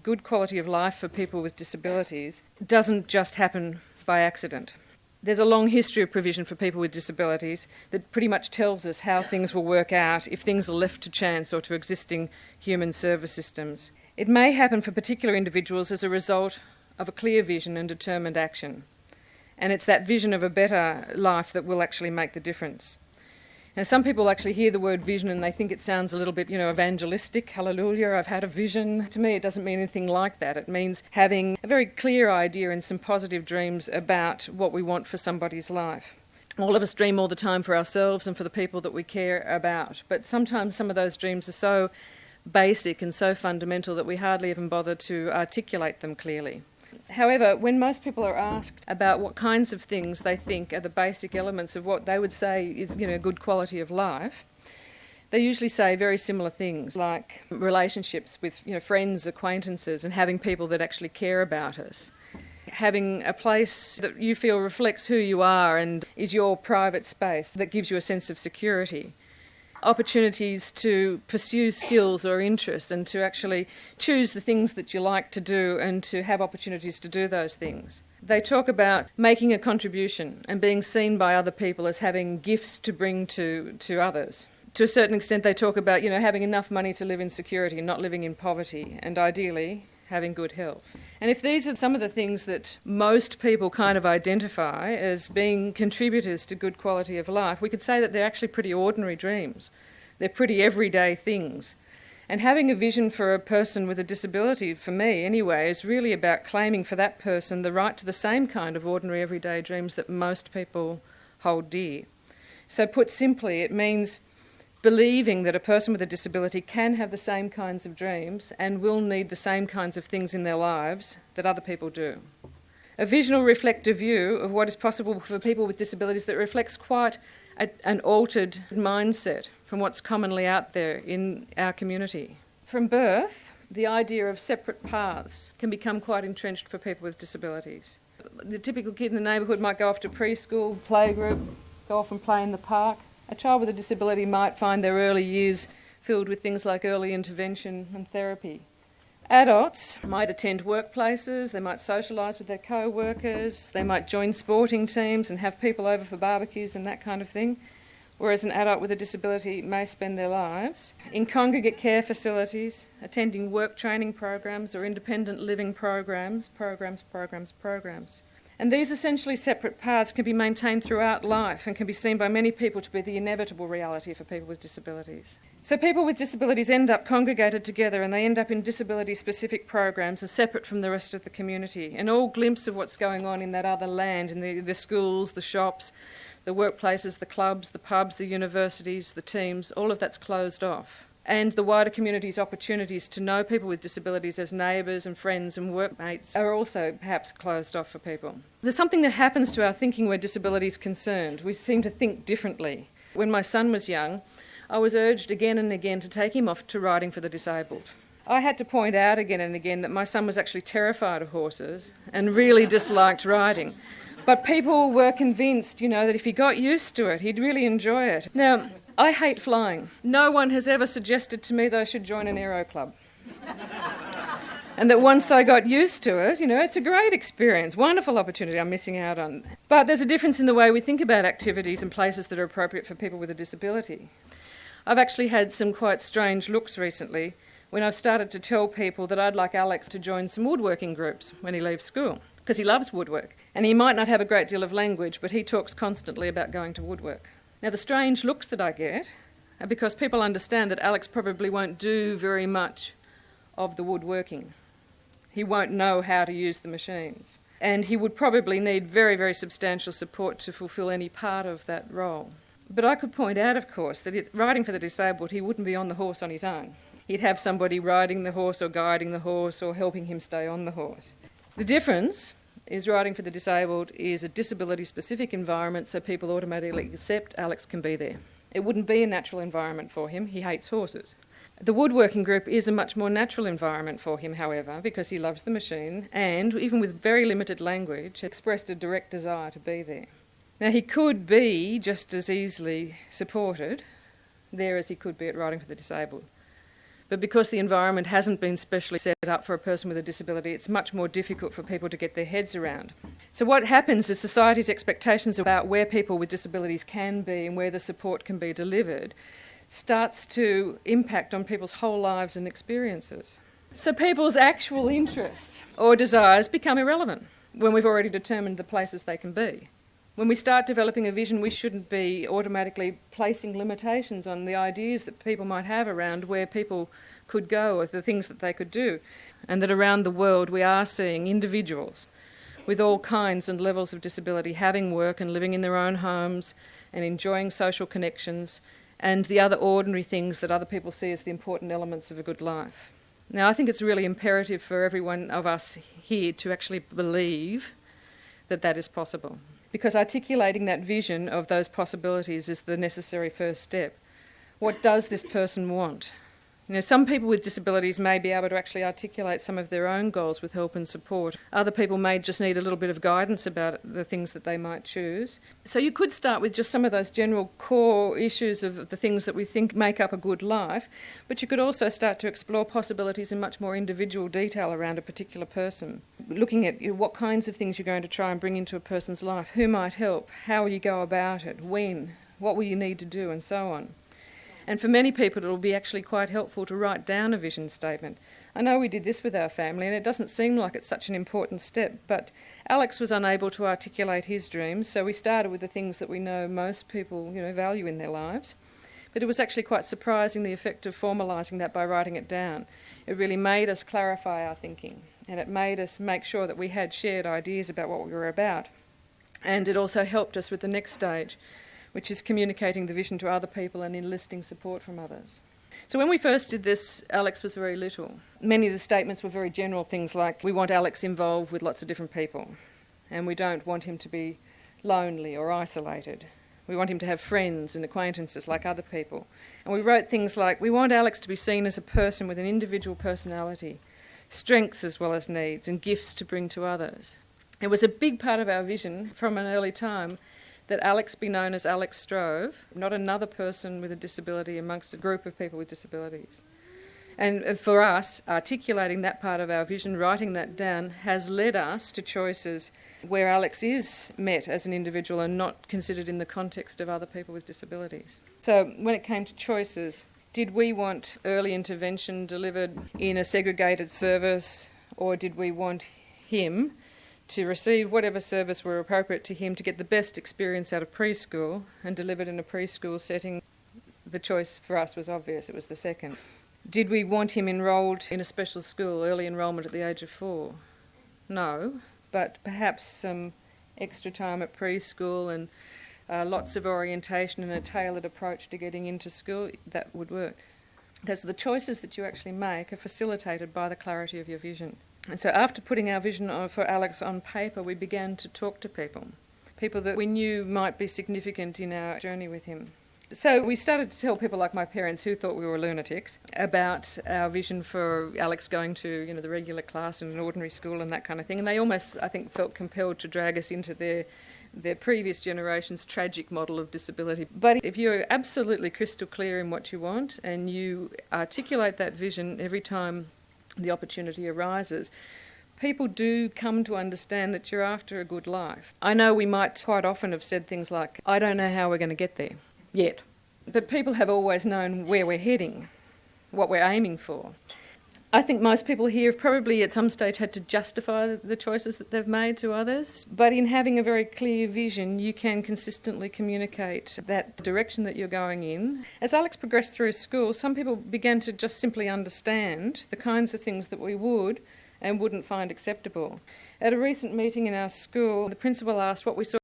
good quality of life for people with disabilities doesn't just happen by accident. There's a long history of provision for people with disabilities that pretty much tells us how things will work out if things are left to chance or to existing human service systems. It may happen for particular individuals as a result of a clear vision and determined action. And it's that vision of a better life that will actually make the difference. Now, some people actually hear the word vision and they think it sounds a little bit, evangelistic. Hallelujah, I've had a vision. To me, it doesn't mean anything like that. It means having a very clear idea and some positive dreams about what we want for somebody's life. All of us dream all the time for ourselves and for the people that we care about. But sometimes some of those dreams are so basic and so fundamental that we hardly even bother to articulate them clearly. However, when most people are asked about what kinds of things they think are the basic elements of what they would say is, good quality of life, they usually say very similar things like relationships with, friends, acquaintances, and having people that actually care about us. Having a place that you feel reflects who you are and is your private space that gives you a sense of security. Opportunities to pursue skills or interests and to actually choose the things that you like to do and to have opportunities to do those things. They talk about making a contribution and being seen by other people as having gifts to bring to others. To a certain extent, they talk about, having enough money to live in security and not living in poverty, and ideally having good health. And if these are some of the things that most people kind of identify as being contributors to good quality of life, we could say that they're actually pretty ordinary dreams. They're pretty everyday things. And having a vision for a person with a disability, for me anyway, is really about claiming for that person the right to the same kind of ordinary everyday dreams that most people hold dear. So put simply, it means believing that a person with a disability can have the same kinds of dreams and will need the same kinds of things in their lives that other people do. A vision will reflect a view of what is possible for people with disabilities that reflects quite an altered mindset from what's commonly out there in our community. From birth, the idea of separate paths can become quite entrenched for people with disabilities. The typical kid in the neighbourhood might go off to preschool, playgroup, go off and play in the park. A child with a disability might find their early years filled with things like early intervention and therapy. Adults might attend workplaces, they might socialise with their co-workers, they might join sporting teams and have people over for barbecues and that kind of thing, whereas an adult with a disability may spend their lives in congregate care facilities, attending work training programs or independent living programs. And these essentially separate paths can be maintained throughout life and can be seen by many people to be the inevitable reality for people with disabilities. So people with disabilities end up congregated together and they end up in disability-specific programs and separate from the rest of the community. And all glimpse of what's going on in that other land, in the schools, the shops, the workplaces, the clubs, the pubs, the universities, the teams, all of that's closed off. And the wider community's opportunities to know people with disabilities as neighbours and friends and workmates are also perhaps closed off for people. There's something that happens to our thinking where disability is concerned. We seem to think differently. When my son was young, I was urged again and again to take him off to riding for the disabled. I had to point out again and again that my son was actually terrified of horses and really disliked riding. But people were convinced, that if he got used to it, he'd really enjoy it. Now, I hate flying. No one has ever suggested to me that I should join an aero club. And that once I got used to it, it's a great experience, wonderful opportunity I'm missing out on. But there's a difference in the way we think about activities and places that are appropriate for people with a disability. I've actually had some quite strange looks recently when I've started to tell people that I'd like Alex to join some woodworking groups when he leaves school, because he loves woodwork. And he might not have a great deal of language, but he talks constantly about going to woodwork. Now, the strange looks that I get are because people understand that Alex probably won't do very much of the woodworking. He won't know how to use the machines. And he would probably need very, very substantial support to fulfil any part of that role. But I could point out, of course, that riding for the disabled, he wouldn't be on the horse on his own. He'd have somebody riding the horse or guiding the horse or helping him stay on the horse. The difference is riding for the disabled is a disability-specific environment, so people automatically accept Alex can be there. It wouldn't be a natural environment for him. He hates horses. The woodworking group is a much more natural environment for him, however, because he loves the machine and, even with very limited language, expressed a direct desire to be there. Now, he could be just as easily supported there as he could be at riding for the disabled. But because the environment hasn't been specially set up for a person with a disability, it's much more difficult for people to get their heads around. So what happens is society's expectations about where people with disabilities can be and where the support can be delivered starts to impact on people's whole lives and experiences. So people's actual interests or desires become irrelevant when we've already determined the places they can be. When we start developing a vision, we shouldn't be automatically placing limitations on the ideas that people might have around where people could go or the things that they could do. And that around the world we are seeing individuals with all kinds and levels of disability having work and living in their own homes and enjoying social connections and the other ordinary things that other people see as the important elements of a good life. Now, I think it's really imperative for every one of us here to actually believe that that is possible, because articulating that vision of those possibilities is the necessary first step. What does this person want? You know, some people with disabilities may be able to actually articulate some of their own goals with help and support. Other people may just need a little bit of guidance about the things that they might choose. So you could start with just some of those general core issues of the things that we think make up a good life, but you could also start to explore possibilities in much more individual detail around a particular person. Looking at what kinds of things you're going to try and bring into a person's life, who might help, how will you go about it, when, what will you need to do, and so on. And for many people, it will be actually quite helpful to write down a vision statement. I know we did this with our family, and it doesn't seem like it's such an important step, but Alex was unable to articulate his dreams, so we started with the things that we know most people, value in their lives. But it was actually quite surprising the effect of formalising that by writing it down. It really made us clarify our thinking, and it made us make sure that we had shared ideas about what we were about. And it also helped us with the next stage, which is communicating the vision to other people and enlisting support from others. So when we first did this, Alex was very little. Many of the statements were very general things like, we want Alex involved with lots of different people, and we don't want him to be lonely or isolated. We want him to have friends and acquaintances like other people. And we wrote things like, we want Alex to be seen as a person with an individual personality, strengths as well as needs, and gifts to bring to others. It was a big part of our vision from an early time that Alex be known as Alex Strove, not another person with a disability amongst a group of people with disabilities. And for us, articulating that part of our vision, writing that down, has led us to choices where Alex is met as an individual and not considered in the context of other people with disabilities. So when it came to choices, did we want early intervention delivered in a segregated service, or did we want him to receive whatever service were appropriate to him to get the best experience out of preschool and delivered in a preschool setting? The choice for us was obvious, it was the second. Did we want him enrolled in a special school, early enrolment at the age of 4? No, but perhaps some extra time at preschool and lots of orientation and a tailored approach to getting into school, that would work. Because the choices that you actually make are facilitated by the clarity of your vision. And so after putting our vision for Alex on paper, we began to talk to people that we knew might be significant in our journey with him. So we started to tell people like my parents, who thought we were lunatics, about our vision for Alex going to the regular class in an ordinary school and that kind of thing. And they almost, I think, felt compelled to drag us into their previous generation's tragic model of disability. But if you're absolutely crystal clear in what you want and you articulate that vision every time the opportunity arises, people do come to understand that you're after a good life. I know we might quite often have said things like, I don't know how we're going to get there yet. But people have always known where we're heading, what we're aiming for. I think most people here have probably at some stage had to justify the choices that they've made to others. But in having a very clear vision, you can consistently communicate that direction that you're going in. As Alex progressed through school, some people began to just simply understand the kinds of things that we would and wouldn't find acceptable. At a recent meeting in our school, the principal asked what we saw